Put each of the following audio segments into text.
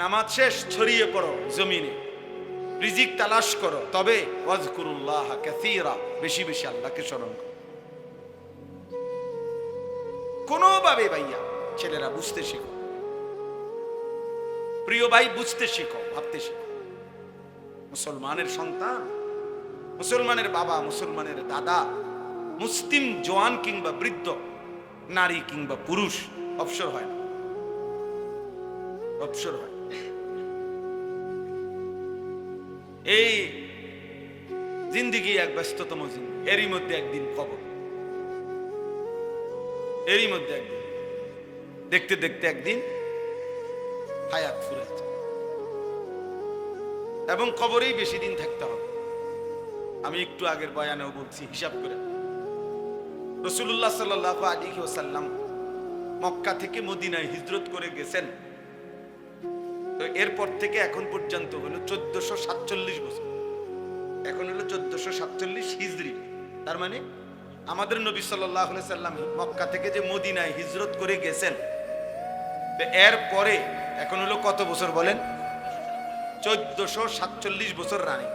নামাজ শেষ, ছড়িয়ে পড়ো জমিনে, রিজিক তালাশ করো, তবে ওয়াজকুরুল্লাহ কাসীরা, বেশি বেশি আল্লাহকে স্মরণ করো। কোনোভাবে ভাইয়া ছেলেরা বুঝতে শিখো, প্রিয় ভাই বুঝতে শিখো, ভাবতে শিখো। মুসলমানের সন্তান, মুসলমানের বাবা, মুসলমানের দাদা, মুসলিম জওয়ান কিংবা বৃদ্ধ, নারী কিংবা পুরুষ অবসর হয় না, অবসর হয়। এই জিন্দিগি এক ব্যস্ততম জিন্দিগি, এরই মধ্যে একদিন কবর, এরই মধ্যে একদিন, দেখতে দেখতে একদিন হায়াত ফুরে যায়, এবং কবরেই বেশি দিন থাকতে হবে। আমি একটু আগের বয়ানেও বলছি, হিসাব করে রাসূলুল্লাহ সাল্লাল্লাহু আলাইহি ওয়াসাল্লাম মক্কা থেকে মদিনায় হিজরত করে গেছেন, তো এরপর থেকে এখন পর্যন্ত হলো 1447 বছর। এখন হলো 1447 হিজরি। তার মানে আমাদের নবী সাল্লাল্লাহু আলাইহি সাল্লাম মক্কা থেকে যে মদিনায় হিজরত করে গেছেন, তো এর পরে এখন হলো কত বছর বলেন? 1447 বছর রানী।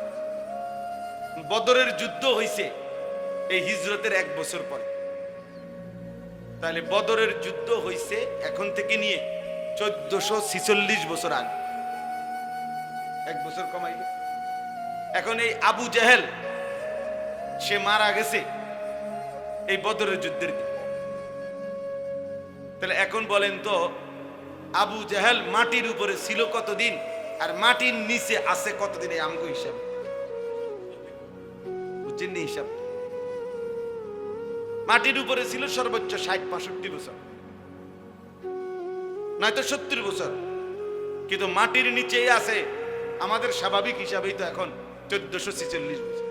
বদরের যুদ্ধ হয়েছে এই হিজরতের 1 বছর পরে। তাহলে বদরের যুদ্ধ হয়েছে এখন থেকে নিয়ে 1446 বছর আগে, 1 বছর কমাইল। এখন এই আবু জেহেল সে মারা গেছে এই বদরের যুদ্ধের দিন। তাহলে এখন বলেন তো, আবু জেহেল মাটির উপরে ছিল কতদিন আর মাটির নিচে আছে কতদিন? এই আমগো হিসাব বুঝছেন নি? হিসাব মাটির উপরে ছিল সর্বোচ্চ 60-65 বছর, নয়তো 70 বছর, কিন্তু মাটির নিচেই আছে আমাদের স্বাভাবিক হিসাবেই তো এখন 1446 বছর।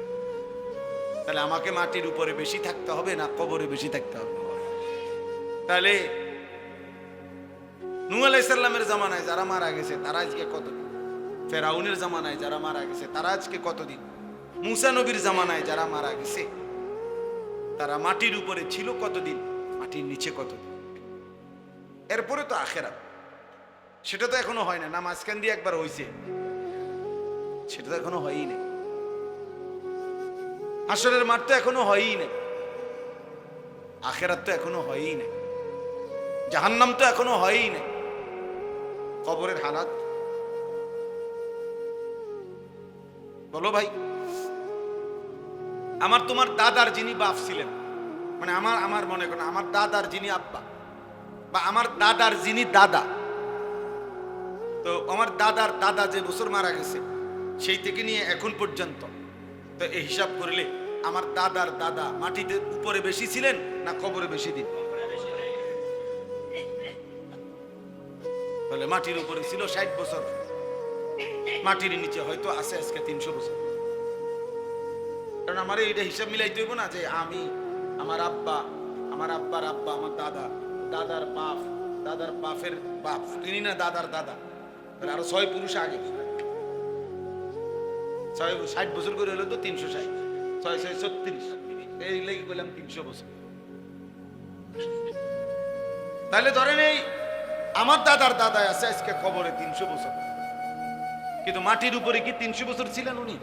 তাহলে আমাকে মাটির উপরে বেশি থাকতে হবে না কবরে বেশি থাকতে হবে? তাহলে নূহ আলাইহিস সালামের জামানায় যারা মারা গেছে তারা আজকে কতদিন? ফেরাউনের জামানায় যারা মারা গেছে তারা আজকে কতদিন? মুসা নবীর জামানায় যারা মারা গেছে তারা মাটির উপরে ছিল কতদিন, মাটির নিচে কতদিন? এরপরে তো আখিরাত, সেটা তো এখনো হয় না। না মাঝখান দিয়ে একবার হয়েছে, সেটা তো এখনো হয়ই নাই। হাসরের মাঠ তো এখনো হয়ই নাই, আখিরাত তো এখনো হয়ই নাই, জাহান্নাম তো এখনো হয়ই নাই, কবরের হালাত বলো ভাই। আমার তোমার দাদার যিনি বাপ ছিলেন, মানে আমার মনে করেন আমার দাদার যিনি আব্বা, বা আমার দাদার যিনি দাদা, তো আমার দাদার দাদা যে বছর মারা গেছে সেই থেকে নিয়ে এখন পর্যন্ত, তো এই হিসাব করলে আমার দাদার দাদা মাটিতে উপরে বেশি ছিলেন না কবরে বেশি দিন? তাহলে মাটির উপরে ছিল 60 বছর, মাটির নিচে হয়তো আছে আজকে 300 বছর। কারণ আমার এইটা হিসাব মিলাইতে হইব না যে আমি, আমার আব্বা, আমার আব্বার আব্বা, আমার দাদা, দাদার বাপ, দাদার বাপের বাপ, তিনি না দাদার দাদা, আরো 6 পুরুষ আগে, 60 বছর করে হলো তো 360, 6 6 36, এই লেগে বললাম 300 বছর। তাহলে ধরেন এই আমার দাদার দাদায় আছে আজকে কবরে 300 বছর, কিন্তু মাটির উপরে কি 300 বছর ছিলেন উনি?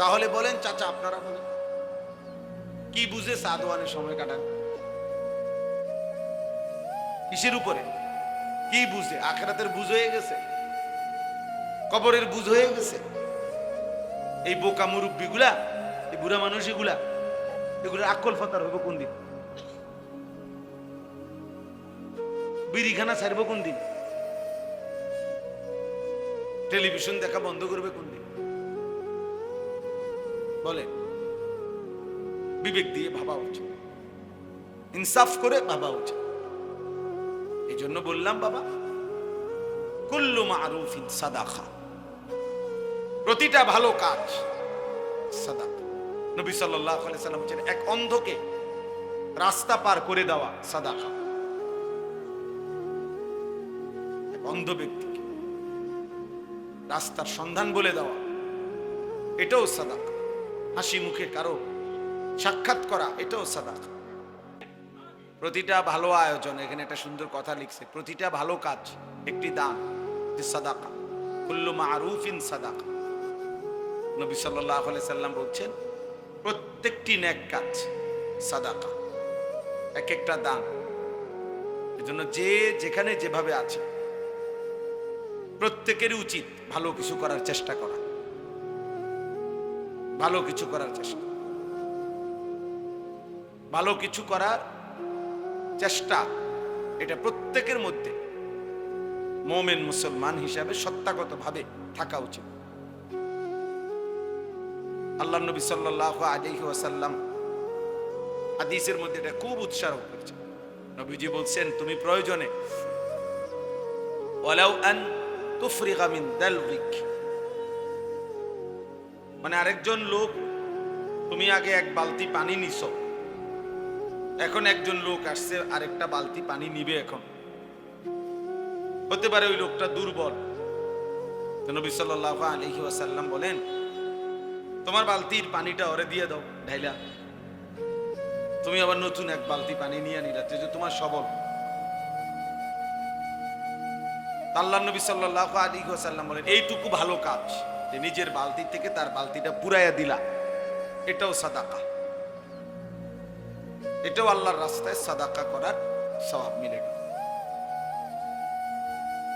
তাহলে বলেন চাচা, আপনারা বলেন কি বুঝে সাদওয়ানের সময় কাটান? কিসের উপরে? কি বুঝে? আখিরাতের বুঝ হয়ে গেছে, কবরের বুঝ হয়ে গেছে। এই বোকা মুরব্বী গুলা, এই বুড়া মানুষ এগুলা, এগুলো আকল ফতার হইব কোন দিন? বিড়িখানা ছাড়বো কোন দিন? টেলিভিশন দেখা বন্ধ করবে কোন দিন? বলে বিবেক দিয়ে ভাবা উচিত, ইনসাফ করে ভাবা উচিত। এই জন্য বললাম বাবা, কুল্লু মারুফিন সাদাকা, প্রতিটা ভালো কাজ সাদাকা। নবী সাল্লাল্লাহু আলাইহি সাল্লাম বলেছেন এক অন্ধকে রাস্তা পার করে দেওয়া সাদাকা, এক অন্ধ ব্যক্তিকে রাস্তার সন্ধান বলে দেওয়া, এটাও সাদাকা। হাসি মুখে কারো সাক্ষাৎ করা, এটাও সাদাকা। প্রতিটা ভালো আয়োজন, এখানে একটা সুন্দর কথা লিখছে, প্রতিটা ভালো কাজ একটি দান, সাদাকা, কুল্লু মারুফিন সাদাকা। নবী সাল্লাল্লাহু আলাইহি সাল্লাম বলছেন প্রত্যেকটি নেক কাজ সাদাকা, এক একটা দান। এজন্য যে যেখানে যেভাবে আছে প্রত্যেকেরই উচিত ভালো কিছু করার চেষ্টা করা, ভালো কিছু করার চেষ্টা, ভালো কিছু করার চেষ্টা, এটা প্রত্যেকের মধ্যে মুমিন মুসলমান হিসাবে সত্তাগতভাবে থাকা উচিত। আল্লাহর নবী সাল্লাল্লাহু আলাইহি ওয়াসাল্লাম হাদিসের মধ্যে এটা খুব উৎসাহ করেছেন। নবীজি বলছেন তুমি প্রয়োজনে ওয়ালাউ আন তুফরিগা মিন দালউইক, মানে আরেকজন লোক, তুমি আগে এক বালতি পানি নিছো, এখন একজন লোক আসছে আরেকটা বালতি পানি নিবে, এখন হতে পারে ওই লোকটা দুর্বল। তো নবী সাল্লাল্লাহু আলাইহি ওয়াসাল্লাম বলেন তোমার বালতির পানিটা ওরে দিয়ে দাও ঢাইলা, তুমি আবার নতুন এক বালতি পানি নিয়ে নিলা, যে তোমার সবল। আল্লাহর নবী সাল্লাল্লাহু আলাইহি ওয়াসাল্লাম বলেন এইটুকু ভালো কাজ যে নিজের বালতি থেকে তার বালতিটা পুরাইয়া দিলা, এটাও সাদাকা, এটাও আল্লাহর রাস্তায় সাদাকা করার সওয়াব মিলে গেল।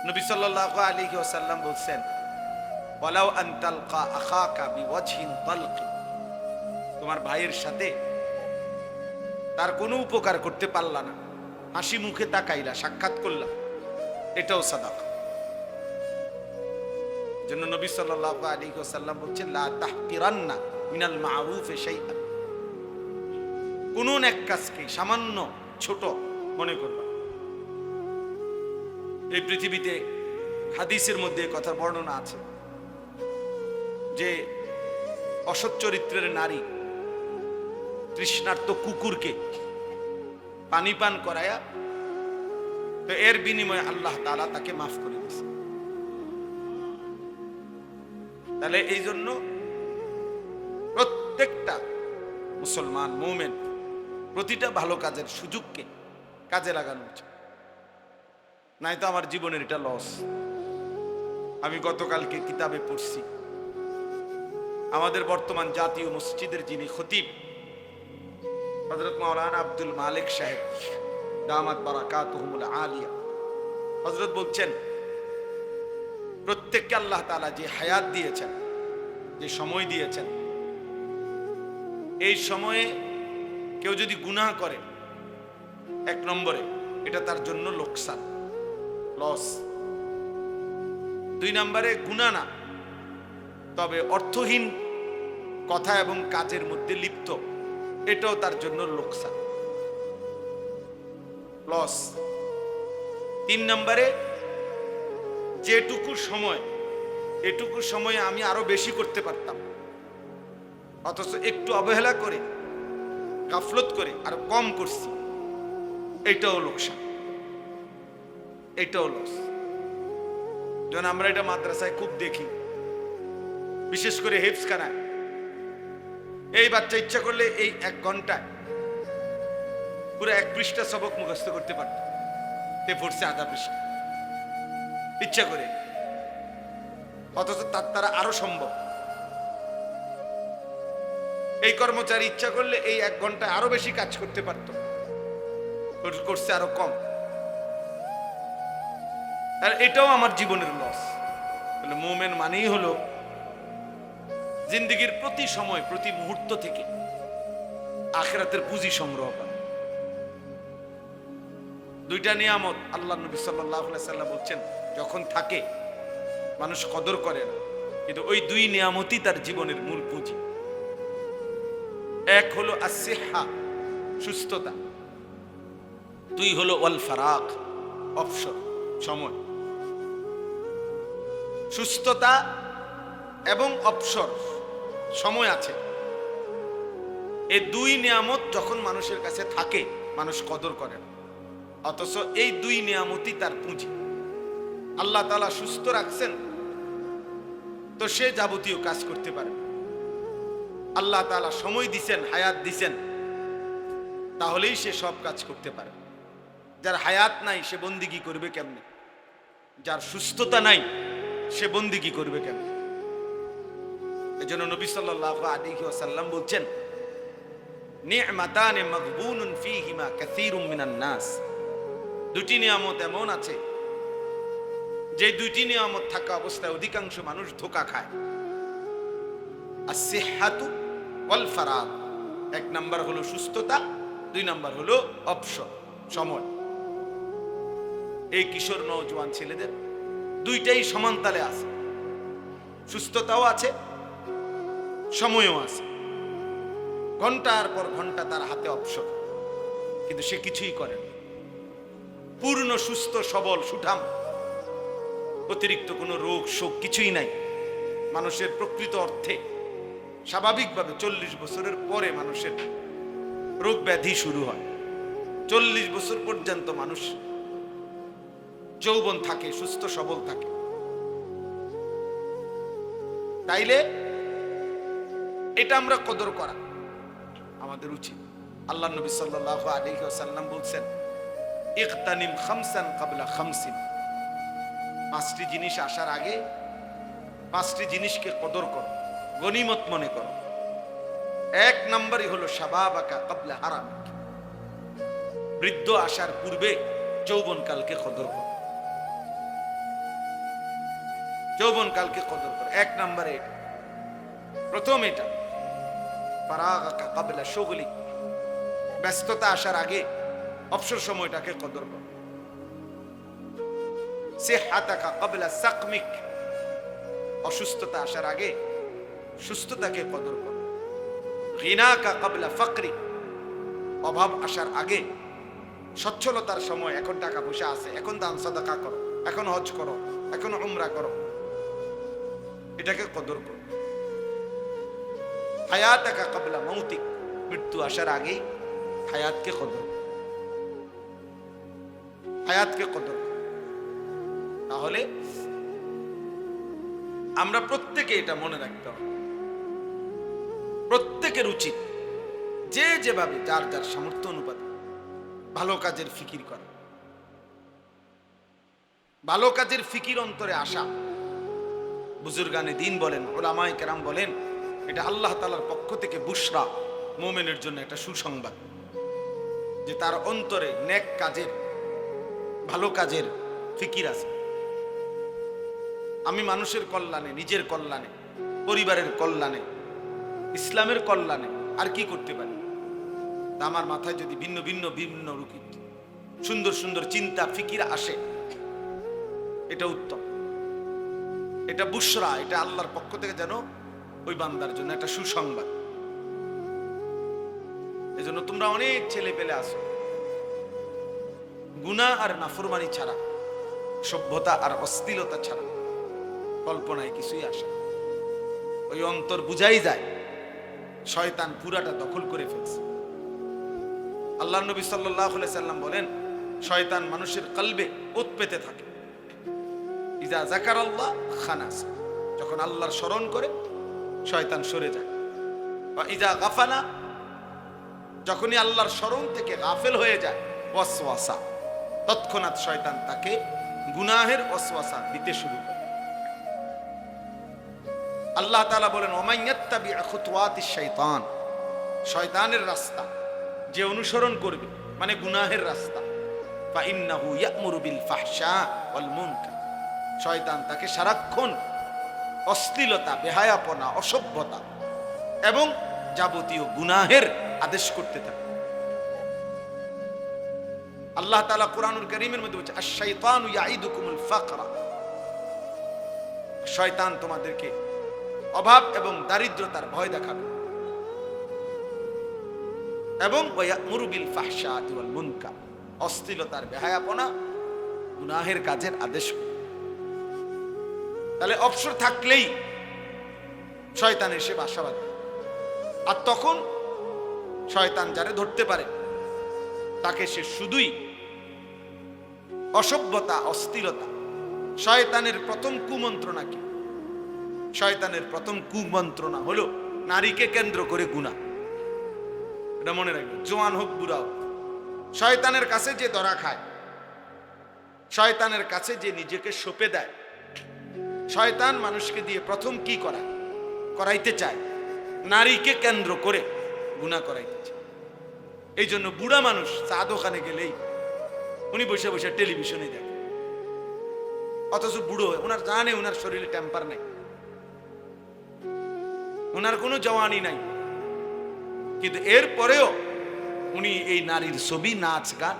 নবী সাল্লাল্লাহু আলাইহি ওয়াসাল্লাম বলছেন ওয়ালাউ আন তালকা আখাকা বিওয়াজহিন তালক, তোমার ভাইয়ের সাথে তার কোনো উপকার করতে পারলা না, হাসি মুখে তাকাইলা, সাক্ষাৎ করলা, এটাও সাদাকা। জন্য নবী সাল্লাল্লাহু আলাইহি ওয়াসাল্লাম বলছেন লা তাহকিরান্না মিনাল মারুফি শাইআন, কোন এক কাজকে সামান্য ছোট মনে করবা। এই পৃথিবীতে হাদিসের মধ্যে কথা বর্ণনা আছে যে অসৎ চরিত্রের নারী তৃষ্ণার্ত কুকুরকে পানি পান করায়া, তো এর বিনিময়ে আল্লাহ তাআলা তাকে মাফ করে দিয়েছে। তাহলে এই জন্য প্রত্যেকটা মুসলমান মুমিন প্রতিটা ভালো কাজের সুযোগকে কাজে লাগানো উচিত, নাই তো আমার জীবনের এটা লস। আমি গতকালকে কিতাবে পড়ছি আমাদের বর্তমান জাতীয় মসজিদের যিনি খতিব হযরত মাওলানা আব্দুল মালিক সাহেব দামাত বারাকাতুহুমুল আলিয়া, হযরত বলছেন প্রত্যেককে আল্লাহ তাআলা যে হায়াত দিয়েছেন, যে সময় দিয়েছেন, এই সময়ে কেউ যদি গুনাহ করে, এক নম্বরে এটা তার জন্য লোকসান, লস। দুই নম্বরে গুনাহ না, তবে অর্থহীন কথা এবং কাজের মধ্যে লিপ্ত, এটাও তার জন্য লোকসান, লস। তিন নম্বরে যেটুকু সময়, এটুকু সময়ে আমি আরো বেশি করতে পারতাম, অথচ একটু অবহেলা করে গাফলত করে আরো কম করছি, এটাও লোকসান, এটাও লস। যেমন আমরা এটা মাদ্রাসায় খুব দেখি, বিশেষ করে হেফজখানায়, এই বাচ্চা ইচ্ছা করলে এই 1 ঘন্টায় পুরো 1 পৃষ্ঠা সবক মুখস্থ করতে পারত, তে পড়ছে আধা পৃষ্ঠা ইচ্ছা করে, অথচ তার দ্বারা আরো সম্ভব। এই কর্মচারী ইচ্ছা করলে এই 1 ঘন্টায় আরো বেশি কাজ করতে পারত, করছে আরো কম। আর এটাও আমার জীবনের লস। মুমিন মানেই হলো জিন্দেগির প্রতি সময়, প্রতি মুহূর্ত থেকে আখিরাতের পুঁজি সংগ্রহ করা। দুইটা নিয়ামত আল্লাহ নবী সাল্লাল্লাহু আলাইহি সাল্লাম বলছেন যখন থাকে মানুষ কদর করে না, কিন্তু ওই 2 নিয়ামতই তার জীবনের মূল পুঁজি। এক হলো আসিহা, সুস্থতা, 2 হলো ওয়াল ফারাগ, অবসর, সময়। সুস্থতা এবং অবসর, সময় আছে, এই 2 নিয়ামত যখন মানুষের কাছে থাকে মানুষ কদর করে না, অথচ এই 2 নিয়ামতই তার পুঁজি। আল্লাহ তাআলা সুস্থ রাখছেন তো সে যাবতীয় কাজ করতে পারে। আল্লাহ তাআলা সময় দিছেন, হায়াত দিছেন, তাহলেই সে সব কাজ করতে পারে। যার হায়াত নাই সে বন্দিগি করবে কেমনে? যার সুস্থতা নাই সে বন্দিগি করবে কেমনে? এজন্য নবী সাল্লাল্লাহু আলাইহি ওয়াসাল্লাম বলছেন, নি'মাতানে মাগবুনুন ফীহিমা কাসীরুম মিনান নাস। দুটি নিয়ামত এমন আছে যে দুটি নিয়ামত থাকা অবস্থায় অধিকাংশ মানুষ ধোঁকা খায়। as-সিহহাতু ওয়াল ফারাগ। এক নাম্বার হলো সুস্থতা, দুই নাম্বার হলো অবসর, সময়। এই কিশোর নওজোয়ান ছেলেদের দুইটাই সমান তালে আছে, সুস্থতাও আছে, সময়ও আছে। ঘন্টার পর ঘন্টা তার হাতে অবসর, কিন্তু সে কিছুই করে না। পূর্ণ সুস্থ সবল সুঠাম, অতিরিক্ত কোনো রোগ শোক কিছুই নাই। মানুষের প্রকৃত অর্থে স্বাভাবিকভাবে 40 বছরের পরে মানুষের রোগ ব্যাধি শুরু হয়। 40 বছর পর্যন্ত মানুষ যৌবন থাকে, সুস্থ সবল থাকে। তাইলে এটা আমরা কদর করা আমাদের উচিত। আল্লাহ নবী সাল্লাল্লাহু আলাইহি ওয়াসাল্লাম বলছেন, ইগতানিম খামসান ক্বাবলা খামসিন। 5টি জিনিস আসার আগে 5টি জিনিসকে কদর করো, গনিমত মনে করো। এক নম্বরই হলো শাবাবাকা ক্বাবলা হারামিক। বৃদ্ধ আসার পূর্বে যৌবনকালকে কদর করো, যৌবনকালকে কদর করো। এক নম্বরে এটা, প্রথম এটা। ফারাগাকা ক্বাবলা শুগলিক। ব্যস্ততা আসার আগে অবসর সময়টাকে কদর করো। সিহহাতাকা ক্বাবলা সাকমিক। অসুস্থতা আসার আগে সুস্থতাকে কদর করো। গিনাকা ক্বাবলা ফাকরিক। অভাব আসার আগে সচ্ছলতার সময়, এখন টাকা পয়সা আছে, এখন দান সাদাকা করো, এখন হজ করো, এখন উমরা করো, এটাকে কদর করো। হায়াতাকা ক্বাবলা মৌতিক। মৃত্যু আসার আগে হায়াতকে কদর, হায়াতকে কদর। তাহলে আমরা প্রত্যেকে এটা মনে রাখতে হবে। প্রত্যেকের উচিত যে যেভাবে যার যার সামর্থ্য অনুপাতে ভালো কাজের ফিকির করা, ভালো কাজের ফিকির অন্তরে আসা। বুজুর্গানে দ্বীন বলেন, উলামায়ে কেরাম বলেন, এটা আল্লাহ তাআলার পক্ষ থেকে বুশরা, মুমিনের জন্য একটা সুসংবাদ, যে তার অন্তরে নেক কাজের, ভালো কাজের ফিকির আছে। আমি মানুষের কল্যাণে, নিজের কল্যাণে, পরিবারের কল্যাণে, ইসলামের কল্যাণে আর কি করতে পারি? তা আমার মাথায় যদি ভিন্ন ভিন্ন ভিন্ন রূপী সুন্দর সুন্দর চিন্তা ফিকির আসে, এটা উত্তম, এটা বুশরা, এটা আল্লাহর পক্ষ থেকে যেন ওই বান্দার জন্য একটা সুসংবাদ। এজন্য তোমরা অনেক ছেলে পেলে আসো, গুনাহ আর নাফরমানি ছাড়া, সভ্যতা আর অশ্লীলতা ছাড়া কল্পনায় কিছুই আসে। ওই অন্তর বুঝাই যায় শয়তান পুরাটা দখল করে ফেলছে। আল্লাহ নবী সাল্লাল্লাহু আলাইহি সাল্লাম বলেন, শয়তান মানুষের কলবে ওত পেতে থাকে। ইজা যাকারাল্লাহ খানাস। যখন আল্লাহর স্মরণ করে শয়তান সরে যায়। বা ইজা গাফালা। যখনই আল্লাহর স্মরণ থেকে গাফেল হয়ে যায়, ওয়াসওয়াসা। তৎক্ষণাৎ শয়তান তাকে গুনাহের ওয়াসওয়াসা দিতে শুরু করে। আল্লাহ তাআলা বলেন, ওমান ইয়াত্তাবি খুতুওয়াতিশ শাইতান। শয়তানের রাস্তা যে অনুসরণ করবে, মানে গুনাহের রাস্তা, ফা ইন্নাহু ইয়া'মুরু বিল ফাহশা ওয়াল মুনকার। শয়তান তাকে সারাক্ষণ অশ্লীলতা, বেহায়াপনা, অসভ্যতা এবং যাবতীয় গুনাহের আদেশ করতে থাকে। আল্লাহ তাআলা কুরআনুল কারীমের মধ্যে বলছে, আশ-শাইতানু ইয়াইদুকুমুল ফাকরা। শয়তান তোমাদেরকে অভাব এবং দারিদ্রতার ভয় দেখাবে, এবং ওয়া'মুরু বিল ফাহশাতি ওয়াল মুনকার। অশ্লীলতার, বেহায়াপনা, গুনাহের কাজের আদেশ। তাহলে অবসর থাকলেই শয়তান এসে বাসা বাঁধে। আর তখন শয়তান যারে ধরতে পারে তাকে সে শুধুই অসভ্যতা, অশ্লীলতা। শয়তানের প্রথম কুমন্ত্রণা কি? শয়তানের প্রথম কুমন্ত্রণা হলো নারীকে কেন্দ্র করে গুনাহ। এটা মনে রাখবেন, জওয়ান হোক বুড়া হোক, শয়তানের কাছে যে ধরা খায়, শয়তানের কাছে যে নিজেকে সঁপে দেয়, শয়তান মানুষকে দিয়ে প্রথম কি করাইতে চায়, নারীকে কেন্দ্র করে গুনাহ করাইতে চায়। এই জন্য বুড়া মানুষ চা দোকানে গেলেই উনি বসে বসে টেলিভিশনে দেখে, অথচ বুড়ো ওনার জানে ওনার শরীরে টেম্পার নেই, ওনার কোনো জওয়ানি নাই, কিন্তু এরপরেও উনি এই নারীর ছবি, নাচ গান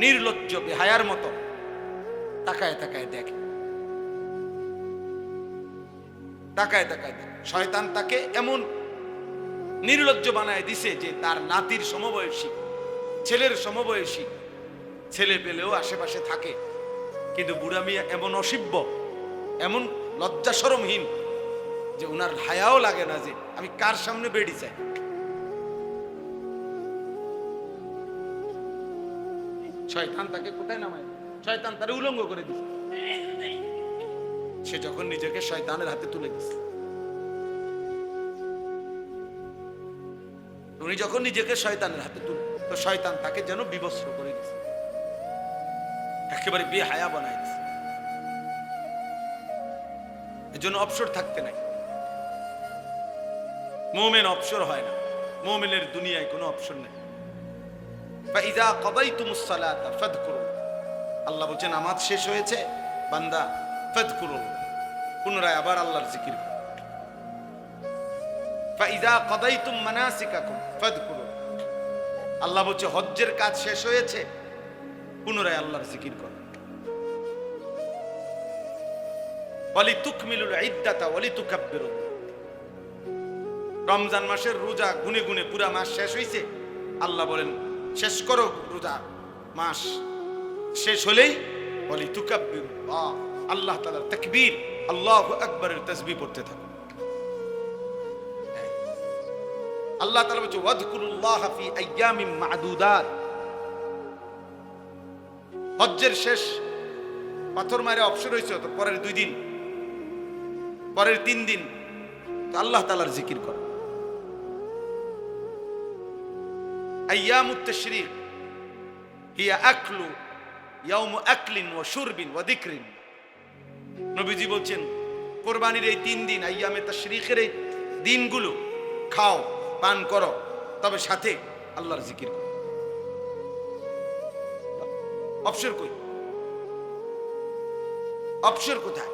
নির্লজ্জ বেহায়ার মতো তাকায় তাকায় দেখে, তাকায় তাকায় দেখে। শয়তান তাকে এমন নির্লজ্জ বানায় দিছে যে তার নাতির সমবয়সী, ছেলের সমবয়সী ছেলে পেলেও আশেপাশে থাকে, কিন্তু বুড়া মিয়া এমন অসিব্য, এমন লজ্জা শরমহীন যে উনার হায়াও লাগে না যে আমি কার সামনে বেড়ি চাই। শয়তান তাকে কোথায় নামায়? শয়তান তারে উলঙ্গ করে দিছে। সে যখন নিজেকে শয়তানের হাতে তুলে দিছে, উনি যখন নিজেকে শয়তানের হাতে তুলে, তো শয়তান তাকে যেন বিবস্ত্র করে দিছে, একেবারে বেহায়া বানায় দিছে। এজন্য অবসর থাকতে নাই। মুমিন অবসর হয় না, মুমিনের দুনিয়ায় কোনো অবসর নেই। ফাইযা কাদাইতুমুস সালাতা ফাযকুরু, আল্লাহ বলেন নামাজ শেষ হয়েছে বান্দা, ফাযকুরু, পুনরায় আবার আল্লাহর জিকির করো। ফাইযা কাদাইতুম মানাসিকাকুম ফাযকুরু, আল্লাহ বলেন হজ্জের কাজ শেষ হয়েছে, পুনরায় আল্লাহর জিকির করো। ওয়ালিতুকমিলুল ইদ্দাতা ওয়ালিতুকাব্বিরু, রমজান মাসের রোজা গুনে গুনে পুরা মাস শেষ হয়েছে, আল্লাহ বলেন শেষ করো রোজা মাস, শেষ হলেই ওয়ালিতুকাব্বিরু, আল্লাহ তাআলার তাকবীর, আল্লাহু আকবারের তাসবিহ পড়তে থাকো। আল্লাহ তাআলা বলেন ওয়াযকুরুল্লাহ ফি আইয়ামিন মা'দুদাত, হজ্জের শেষ পাথর মারে অবসর হয়েছে, তো পরের 2 দিন, পরের 3 দিন তো আল্লাহ তাআলার জিকির করো। আইয়ামুত তাশরীক হিয়া আকলু ইয়াউমু আকলিন ওয়া শুরবিন ওয়া যিকরিন, নবীজি বলেন কুরবানির এই 3 দিন, আইয়ামে তাশরীকের এই দিনগুলো খাও পান করো, তবে সাথে আল্লাহর জিকির করো। অবসর কই? অবসর কোথায়?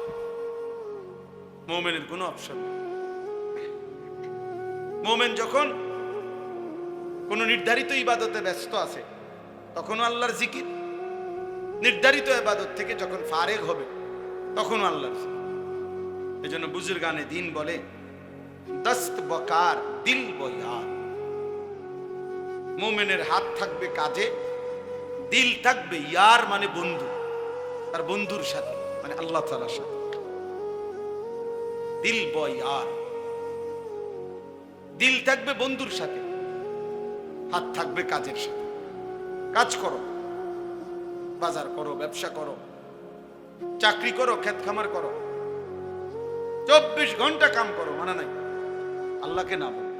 মুমিনের কোনো অবসর নেই। মুমিন যখন কোন নির্ধারিত ইবাদতে ব্যস্ত আছে তখনও আল্লাহর জিকির, নির্ধারিত ইবাদত থেকে যখন ফারেগ হবে তখনও আল্লাহর জিকির। এজন্য বুজুর্গানে দিন বলে দস্ত বকার দিল বয়ার, মুমিনের হাত থাকবে কাজে, দিল থাকবে ইয়ার মানে বন্ধু, তার বন্ধুর সাথে মানে আল্লাহ তাআলার সাথে। দিল বয়ার, দিল থাকবে বন্ধুর সাথে, হাত থাকবে কাজের সাথে। কাজ করো, বাজার করো, ব্যবসা করো, চাকরি করো, ক্ষেত খামার করো, 24 ঘন্টা কাম করো, মানা নাই। আল্লাহকে না বলো,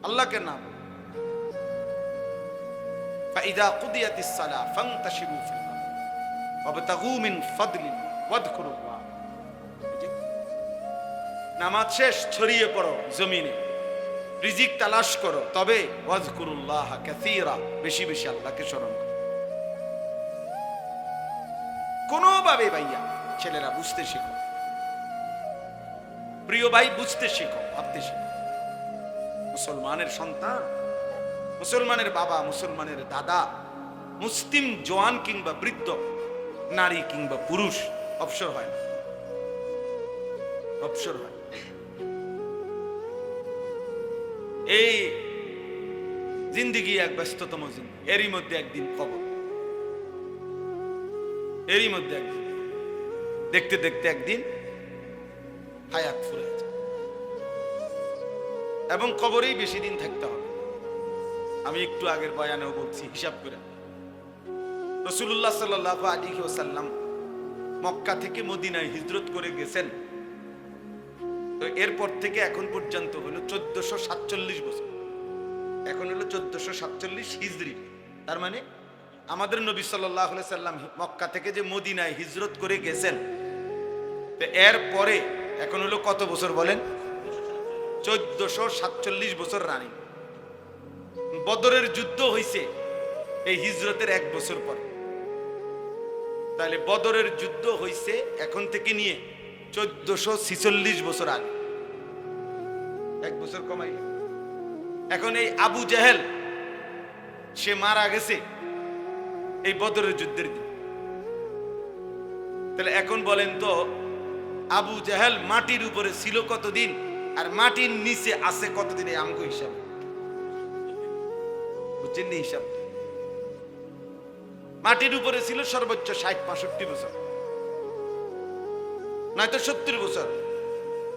আল্লাহকে না বলো। ফাইদা কুদিয়াতিস সালাহ ফান্তাশিরু ফিল আরদ ওয়াবতাগু মিন ফাদলিল্লাহ ওয়াযকুরুল্লাহ, নামাজ শেষ ছড়িয়ে পড়ো জমিনে, রিজিক তালাশ করো, তবে ওয়াযকুরুল্লাহ কাসীরা, বেশি বেশি আল্লাহকে স্মরণ করো। কোনোভাবে ভাইয়া ছেলেরা বুঝতে শেখো, প্রিয় ভাই বুঝতে শেখো, ভাবতে শেখো। মুসলমানের সন্তান, মুসলমানের বাবা, মুসলমানের দাদা, মুসলিম জওয়ান কিংবা বৃদ্ধ, নারী কিংবা পুরুষ অবসর হয় না, অবসর হয়। এই জিন্দিগি এক ব্যস্ততম জিন্দিগি, এরই মধ্যে একদিন কবর, এরই মধ্যে একদিন দেখতে দেখতে একদিন হায়াত ফুরে যায়, এবং কবরেই বেশি দিন থাকতে হবে। আমি একটু আগের বয়ানেও বলছি, হিসাব করে রাসূলুল্লাহ সাল্লাল্লাহু আলাইহি ওয়াসাল্লাম মক্কা থেকে মদিনায় হিজরত করে গেছেন, তো এরপর থেকে এখন পর্যন্ত হলো 1447 বছর। এখন হলো 1447 হিজরি। তার মানে আমাদের নবী সাল্লাল্লাহু আলাইহি সাল্লাম মক্কা থেকে যে মদিনায় হিজরত করে গেছেন, তো এর পরে এখন হলো কত বছর বলেন? 1447 বছর রানিং। বদরের যুদ্ধ হয়েছে এই হিজরতের 1 বছর পর। তাহলে বদরের যুদ্ধ হয়েছে এখন থেকে নিয়ে 1446 বছর আগে, 1 বছর কমাই। এখন এই আবু জেহেল সে মারা গেছে এই বদরের যুদ্ধের দিন। তাহলে এখন বলেন তো আবু জেহেল মাটির উপরে ছিল কতদিন আর মাটির নিচে আছে কতদিন? এই আমগো হিসাব বুঝছেন নি? হিসাব মাটির উপরে ছিল সর্বোচ্চ 60-65 বছর, নয়তো 70 বছর,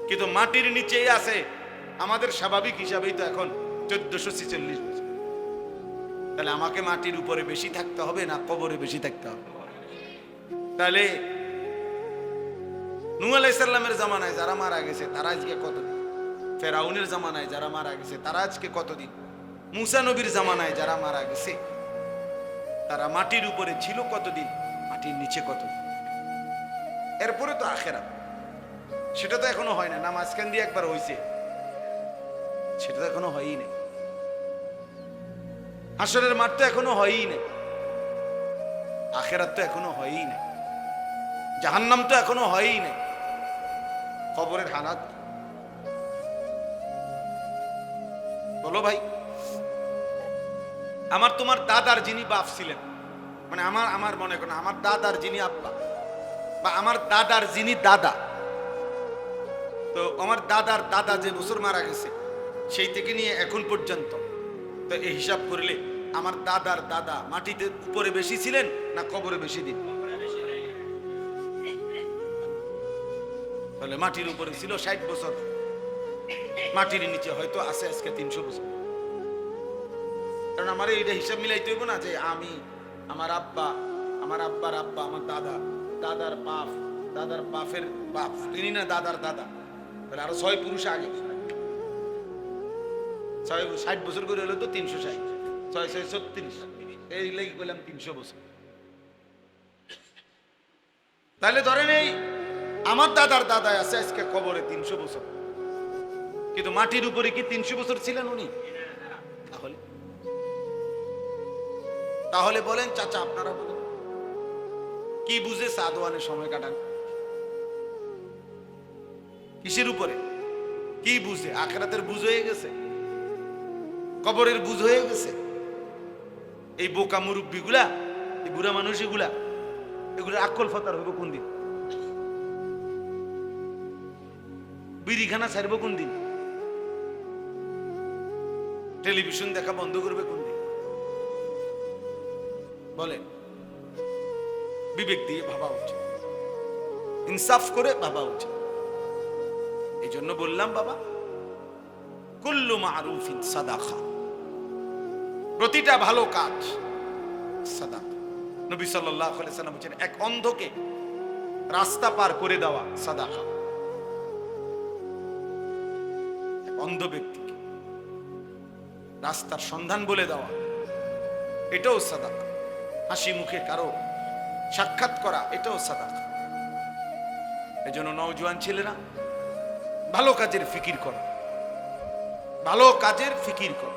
কিন্তু মাটির নিচেই আছে আমাদের স্বাভাবিক হিসাবেই তো এখন 1446 বছর। তাহলে আমাকে মাটির উপরে বেশি থাকতে হবে না কবরে বেশি থাকতে হবে? তাহলে নূহ আলাইহিস সালামের জামানায় যারা মারা গেছে তারা আজকে কতদিন? ফেরাউনের জামানায় যারা মারা গেছে তারা আজকে কতদিন? মুসা নবীর জামানায় যারা মারা গেছে তারা মাটির উপরে ছিল কতদিন, মাটির নিচে কতদিন? এরপরে তো আখিরাত, সেটা তো এখনো হয় না। নামাজ কান দিয়ে একবার হইছে, সেটা তো এখনো হয়ই না। হাসরের মাঠ তো এখনো হয়ই না, আখিরাত তো এখনো হয়ই না, জাহান্নাম তো এখনো হয়ই না, কবরের হালাত বলো ভাই। আমার তোমার দাদার যিনি বাপ ছিলেন, মানে আমার মনে করেন আমার দাদার যিনি আব্বা বা আমার দাদার যিনি দাদা, তো আমার দাদার দাদা যে বছর মারা গেছে সেই থেকে নিয়ে এখন পর্যন্ত, তো এই হিসাব করলে আমার দাদার দাদা মাটিতে উপরে বেশি ছিলেন না কবরে বেশি দিন? তাহলে মাটির উপরে ছিল 60 বছর, মাটির নিচে হয়তো আছে আজকে 300 বছর। কারণ আমার এইটা হিসাব মিলাইতে হইব না যে আমি আমার আব্বা, আমার আব্বার আব্বা, আমার দাদা, দাদার বাপ, দাদার বাপের বাপ, তিনি না দাদার দাদা, তাহলে আরো 6 পুরুষ আগে। 60 বছর করে হলো তো 360, 6 36, এই লেগে বললাম 300 বছর। তাহলে ধরেন এই আমার দাদার দাদা আছে আজকে কবরে 300 বছর, কিন্তু মাটির উপরে কি 300 বছর ছিলেন উনি? তাহলে বলেন চাচা আপনারা বলেন কি বুঝে সাদওয়ানের সময় কাটান? কিসের উপরে? কি বুঝে? আখিরাতের বুঝ হয়ে গেছে, কবরের বুঝ হয়ে গেছে। এই বোকা মুরব্বী গুলা, এই বুড়া মানুষ এগুলা, এগুলো আকল ফতার হইব কোন দিন? বিড়িখানা ছাড়ব কোন দিন? টেলিভিশন দেখা বন্ধ করবে কোন দিন? বলেন। বিবেক দিয়ে ভাবা উচিত, ইনসাফ করে ভাবা উচিত। এই জন্য বললাম বাবা, কুল্লু মারুফিন সাদাকা, প্রতিটা ভালো কাজ সাদাকা। নবী সাল্লাল্লাহু আলাইহি সাল্লাম বলেছেন এক অন্ধকে রাস্তা পার করে দেওয়া সাদাকা। এক অন্ধ ব্যক্তিকে রাস্তার সন্ধান বলে দেওয়া, এটাও সাদাকা। হাসি মুখে কারো সাক্ষাৎ করা, এটাও সাদাকা। এজন্য নওজোয়ান ছেলেরা ভালো কাজের ফিকির করো, ভালো কাজের ফিকির করো।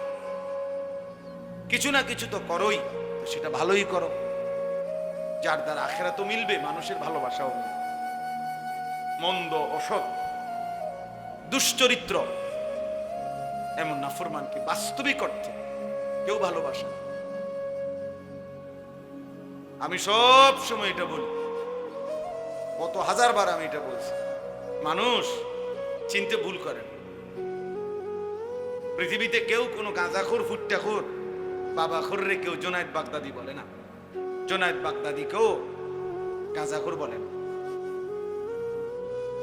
কিছু না কিছু তো করোই, তো সেটা ভালোই করো, যার দ্বারা আখিরাতও মিলবে, মানুষের ভালোবাসাও মিলবে। মন্দ, অসৎ, দুশ্চরিত্র এমন নাফরমানকে বাস্তবিক অর্থে কেউ ভালোবাসে না। আমি সব সময় এটা বলি, কত হাজারবার আমি এটা বলছি, মানুষ চিনতে ভুল করে। পৃথিবীতে কেউ কোনো গাঁজাখোর, ফুট্টাখোর, বাবাখোর রে কেউ জোনায়েদ বাগদাদি বলে না। জোনায়েদ বাগদাদি কেউ গাঁজাখোর বলে না।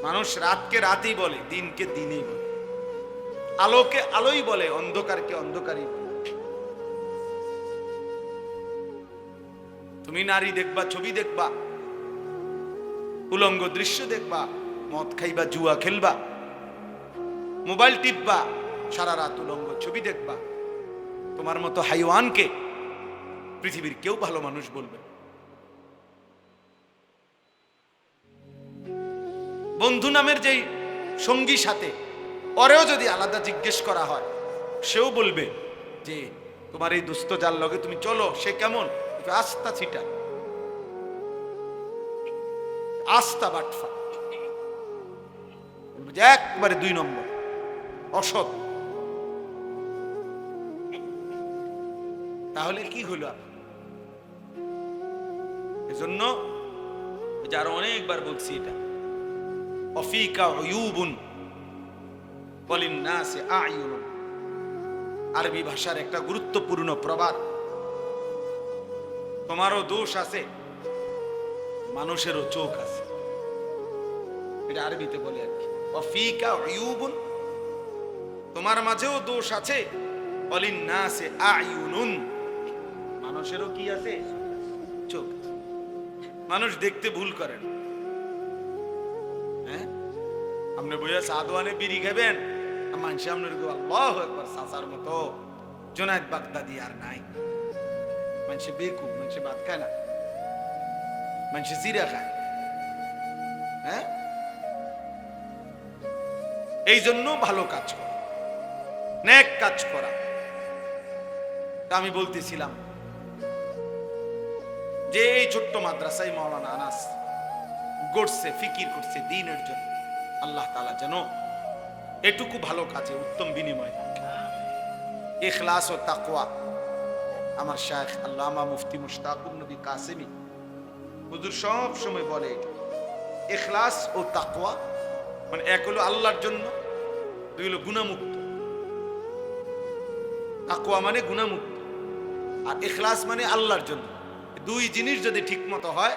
মানুষ রাতকে রাতই বলে, দিনকে দিনই বলে, আলোকে আলোই বলে, অন্ধকারকে অন্ধকারই বলে। তুমি নারী দেখবা, ছবি দেখবা, উলঙ্গ দৃশ্য দেখবা, মদ খাইবা, জুয়া খেলবা, মোবাইল টিপবা, সারা রাত উলঙ্গ ছবি দেখবা, তোমার মতো হাইওয়ানকে পৃথিবীর কেউ ভালো মানুষ বলবে। বন্ধু নামের যেই সঙ্গী সাথে ওরেও যদি আলাদা জিজ্ঞেস করা হয়, সেও বলবে যে তোমার এই দুস্থ যার লগে তুমি চলো সে কেমন, আস্থা ছিটা, আস্থা বাটফা, একবারে 2 নম্বর, অসৎ। তাহলে কি হলো? এজন্য যারা অনেকবার বলছি এটা, অফিকা উয়ুবুন ওয়ালিন্নাসি আ'য়ুনুন, আরবি ভাষার একটা গুরুত্বপূর্ণ প্রবাদ। তোমারও দোষ আছে, মানুষেরও চোখ আছে, এটা আরবিতে বলে আর কি। অফিকা উয়ুবুন, তোমার মাঝেও দোষ আছে, ওয়ালিন্নাসি আ'য়ুনুন, মানুষেরও কি আছে? চোখ। মানুষ দেখতে ভুল করেন। হ্যাঁ, আপনি বইয়া সাদওয়ানে বিড়ি খাবেন, মানুষ আপনার আল্লাহু আকবার সাসার মতো জুনায়েদ বাগদাদি আর নাই। মানুষ বেকুব, মানুষ ভাত খায় না, মানুষ জিরা খায়। হ্যাঁ, এই জন্য ভালো কাজ করা, নেক কাজ করা। আমি বলতেছিলাম যে এই ছোট্ট মাদ্রাসায় মাওলানা আনাস গড়ছে, ফিকির করছে দ্বীনের জন্য। আল্লাহ তাআলা যেন এটুকু ভালো কাজে উত্তম বিনিময় দেন। ইখলাস ও তাকওয়া, আমার শায়েখ আল্লামা মুফতি মুশতাকুর নবী কাসেমী হুজুর সব সময় বলে, ইখলাস ও তাকওয়া মানে এক হলো আল্লাহর জন্য, দুই হলো গুনাহমুক্ত। তাকওয়া মানে গুনাহমুক্ত, আর ইখলাস মানে আল্লাহর জন্য। দুই জিনিস যদি ঠিক মতো হয়